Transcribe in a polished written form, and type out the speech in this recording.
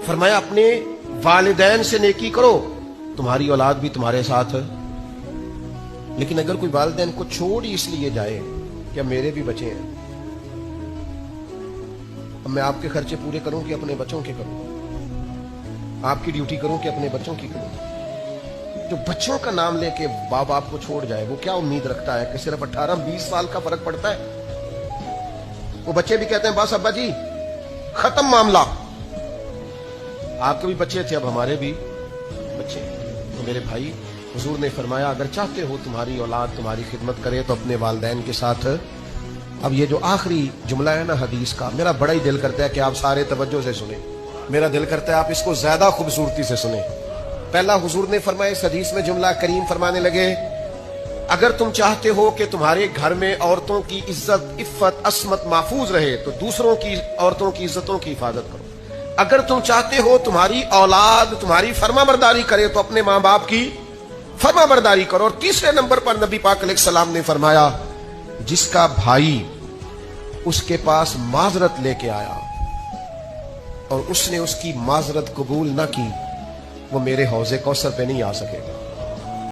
فرمایا اپنے والدین سے نیکی کرو، تمہاری اولاد بھی تمہارے ساتھ ہے۔ لیکن اگر کوئی والدین کو چھوڑ ہی اس لیے جائے کہ میرے بھی بچے ہیں، اب میں آپ کے خرچے پورے کروں کہ اپنے بچوں کے کروں، آپ کی ڈیوٹی کروں کہ اپنے بچوں کی کروں، جو بچوں کا نام لے کے باپ آپ کو چھوڑ جائے وہ کیا امید رکھتا ہے کہ صرف 18-20 سال کا فرق پڑتا ہے؟ وہ بچے بھی کہتے ہیں بس ابا جی ختم معاملہ۔ آپ کے بھی بچے تھے، اب ہمارے بھی بچے۔ تو میرے بھائی، حضور نے فرمایا اگر چاہتے ہو تمہاری اولاد تمہاری خدمت کرے تو اپنے والدین کے ساتھ۔ اب یہ جو آخری جملہ ہے نا حدیث کا، میرا بڑا ہی دل کرتا ہے کہ آپ سارے توجہ سے سنیں، میرا دل کرتا ہے آپ اس کو زیادہ خوبصورتی سے سنیں۔ پہلا حضور نے فرمایا اس حدیث میں جملہ کریم فرمانے لگے اگر تم چاہتے ہو کہ تمہارے گھر میں عورتوں کی عزت عفت عصمت محفوظ رہے تو دوسروں کی عورتوں کی عزتوں کی حفاظت کرو۔ اگر تم چاہتے ہو تمہاری اولاد تمہاری فرما برداری کرے تو اپنے ماں باپ کی فرما برداری کرو۔ اور تیسرے نمبر پر نبی پاک علیہ السلام نے فرمایا جس کا بھائی اس کے پاس معذرت لے کے آیا اور اس نے اس کی معذرت قبول نہ کی وہ میرے حوض کوثر پہ نہیں آ سکے گا۔